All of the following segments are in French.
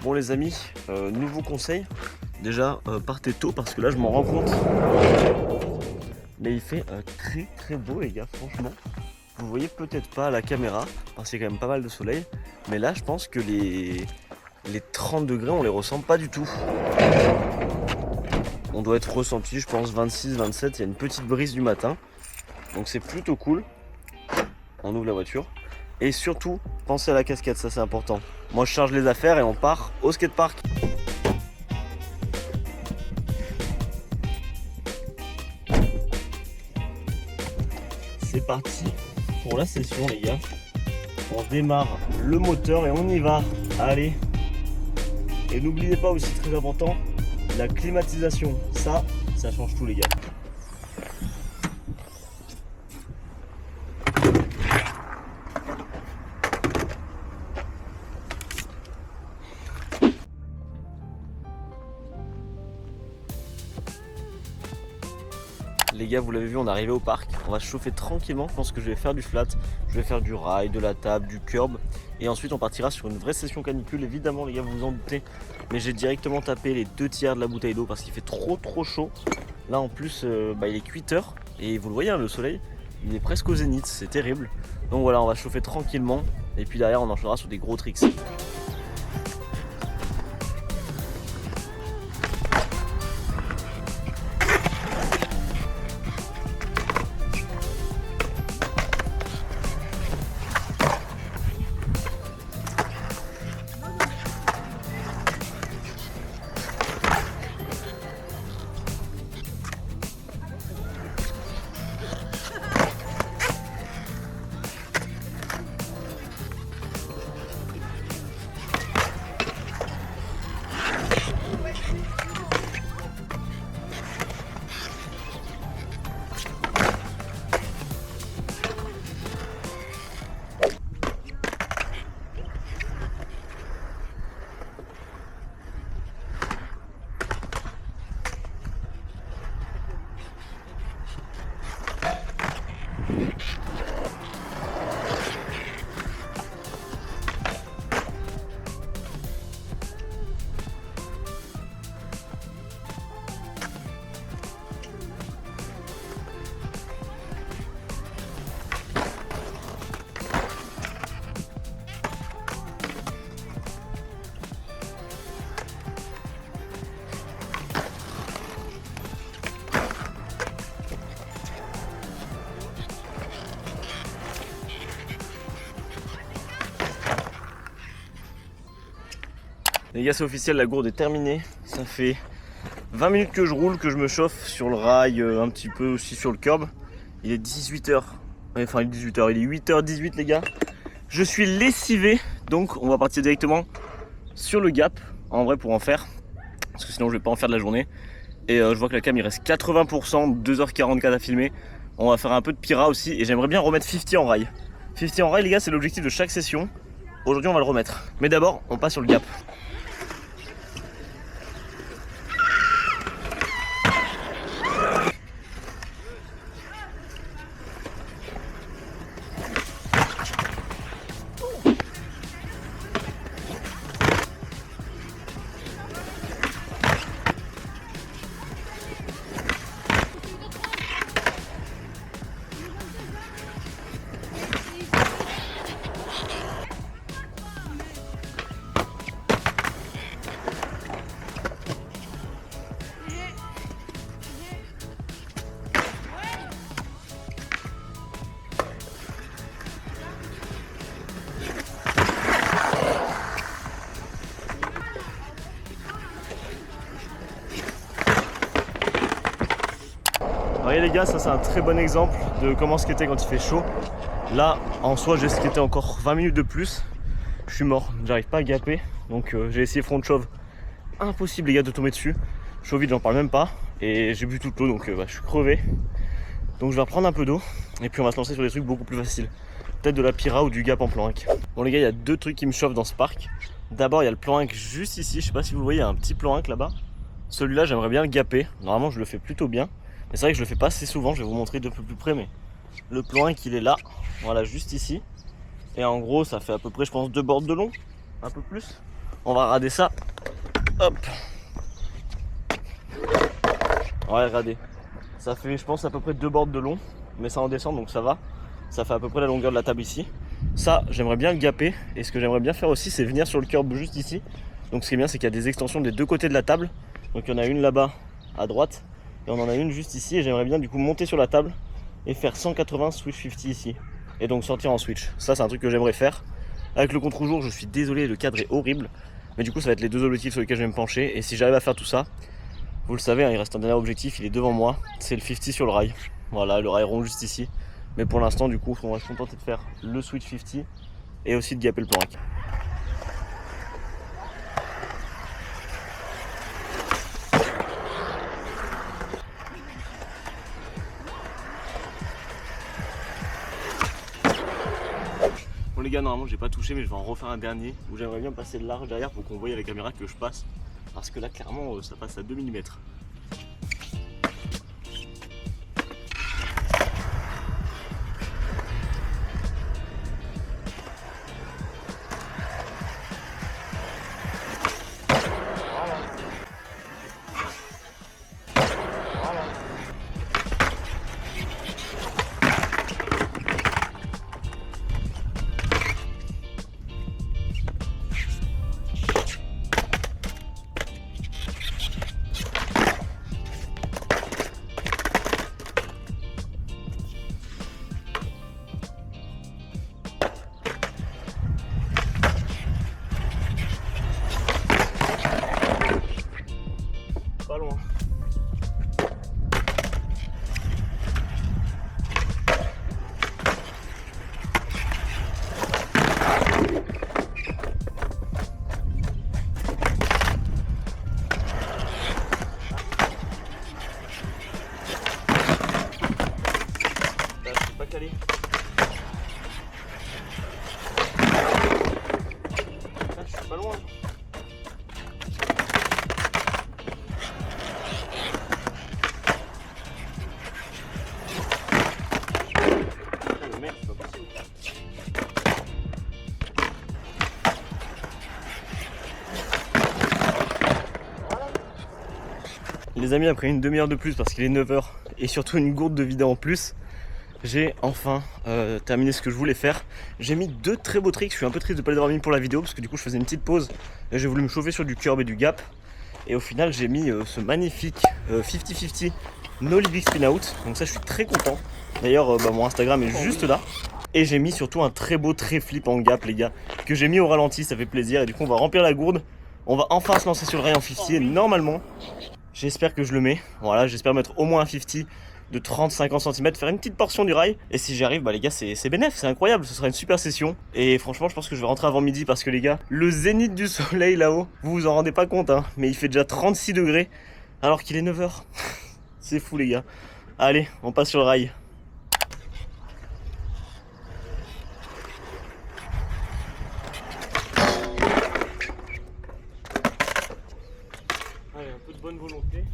Bon les amis, nouveau conseil, déjà partez tôt parce que là je m'en rends compte. Mais il fait très très beau les gars, franchement. Vous voyez peut-être pas à la caméra parce qu'il y a quand même pas mal de soleil. Mais là je pense que les 30 degrés on les ressent pas du tout. On doit être ressenti je pense 26, 27, il y a une petite brise du matin. Donc c'est plutôt cool. On ouvre la voiture. Et surtout, pensez à la casquette, ça c'est important. Moi je charge les affaires et on part au skatepark. C'est parti pour la session les gars. On démarre le moteur et on y va. Allez. Et n'oubliez pas aussi très important, la climatisation. Ça change tout les gars. Les gars, vous l'avez vu, on est arrivé au parc. On va se chauffer tranquillement. Je pense que je vais faire du flat, je vais faire du rail, de la table, du curb. Et ensuite, on partira sur une vraie session canicule. Évidemment, les gars, vous vous en doutez. Mais j'ai directement tapé les 2 tiers de la bouteille d'eau parce qu'il fait trop chaud. Là, en plus, il est 8 h. Et vous le voyez, hein, le soleil, il est presque au zénith. C'est terrible. Donc voilà, on va chauffer tranquillement. Et puis derrière, on enchaînera sur des gros tricks. Les gars, c'est officiel, la gourde est terminée. Ça fait 20 minutes que je roule, que je me chauffe sur le rail, un petit peu aussi sur le curb. Il est 18 h. Enfin, il est 18 h, il est 8 h 18 les gars. Je suis lessivé, donc on va partir directement sur le gap, en vrai pour en faire. Parce que sinon je vais pas en faire de la journée. Et je vois que la cam il reste 80%, 2 h 44 à filmer. On va faire un peu de Pyra aussi et j'aimerais bien remettre 50 en rail. 50 en rail les gars, c'est l'objectif de chaque session. Aujourd'hui on va le remettre. Mais d'abord, on passe sur le gap. Voyez les gars, ça c'est un très bon exemple de comment skater quand il fait chaud. Là en soi j'ai skaté encore 20 minutes de plus. Je suis mort, j'arrive pas à gaper. Donc j'ai essayé front shove. Impossible les gars de tomber dessus. Chaud vide, j'en parle même pas. Et j'ai bu toute l'eau donc je suis crevé. Donc je vais reprendre un peu d'eau. Et puis on va se lancer sur des trucs beaucoup plus faciles. Peut-être de la Pyra ou du gap en plan 1. Bon les gars, il y a 2 trucs qui me chauffent dans ce parc. D'abord il y a le plan 1 juste ici. Je sais pas si vous le voyez, il y a un petit plan 1 là-bas. Celui-là j'aimerais bien le gaper. Normalement je le fais plutôt bien. Mais c'est vrai que je le fais pas assez souvent, je vais vous montrer de peu plus près, mais le plan 1 qu'il est là, voilà juste ici. Et en gros ça fait à peu près je pense 2 bords de long, un peu plus. On va rader ça. Hop. Ouais, rader. Ça fait, je pense, à peu près 2 bords de long. Mais ça en descend, donc ça va. Ça fait à peu près la longueur de la table ici. Ça, j'aimerais bien le gaper. Et ce que j'aimerais bien faire aussi, c'est venir sur le curb juste ici. Donc ce qui est bien, c'est qu'il y a des extensions des deux côtés de la table. Donc il y en a une là-bas à droite. Et on en a une juste ici. Et j'aimerais bien du coup monter sur la table et faire 180 switch 50 ici. Et donc sortir en switch. Ça, c'est un truc que j'aimerais faire. Avec le contre-jour, je suis désolé, le cadre est horrible. Mais du coup, ça va être les deux objectifs sur lesquels je vais me pencher. Et si j'arrive à faire tout ça, vous le savez, hein, il reste un dernier objectif, il est devant moi. C'est le 50 sur le rail. Voilà, le rail rond juste ici. Mais pour l'instant, du coup, on va se contenter de faire le switch 50 et aussi de gaper le plank. Bon les gars, normalement j'ai pas touché, mais je vais en refaire un dernier où j'aimerais bien passer de large derrière pour qu'on voie à la caméra que je passe. Parce que là clairement ça passe à 2 mm. Pas loin. Là, je suis pas calé. Là, je suis pas loin. Les amis, après une demi-heure de plus parce qu'il est 9h et surtout une gourde de vidéo en plus, j'ai enfin terminé ce que je voulais faire. J'ai mis 2 très beaux tricks. Je suis un peu triste de ne pas les avoir mis pour la vidéo parce que du coup je faisais une petite pause et j'ai voulu me chauffer sur du curb et du gap. Et au final j'ai mis ce magnifique 50-50 no big spin out. Donc ça je suis très content. D'ailleurs mon Instagram est juste là. Et j'ai mis surtout un très beau trait flip en gap les gars, que j'ai mis au ralenti, ça fait plaisir. Et du coup on va remplir la gourde. On va enfin se lancer sur le rail en 50 et normalement j'espère que je le mets. Voilà, j'espère mettre au moins un 50 de 30-50 cm, faire une petite portion du rail. Et si j'y arrive, bah les gars, c'est bénef, c'est incroyable. Ce sera une super session. Et franchement, je pense que je vais rentrer avant midi parce que les gars, le zénith du soleil là-haut, vous vous en rendez pas compte, hein, mais il fait déjà 36 degrés alors qu'il est 9h. C'est fou, les gars. Allez, on passe sur le rail. Allez, un peu de bonne volonté.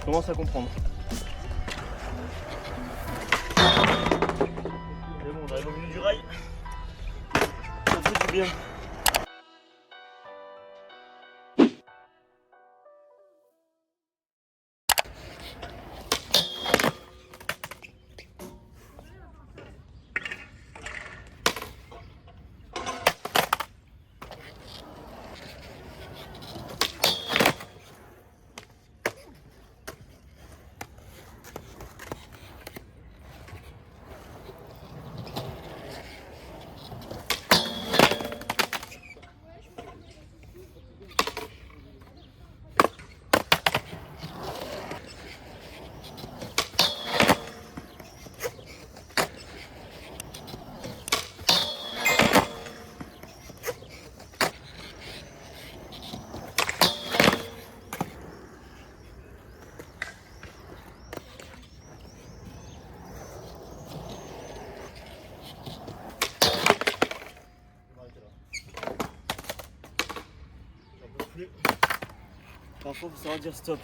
Je commence à comprendre. C'est bon, on arrive au milieu du rail. Ça fait du bien. faut savoir dire stop.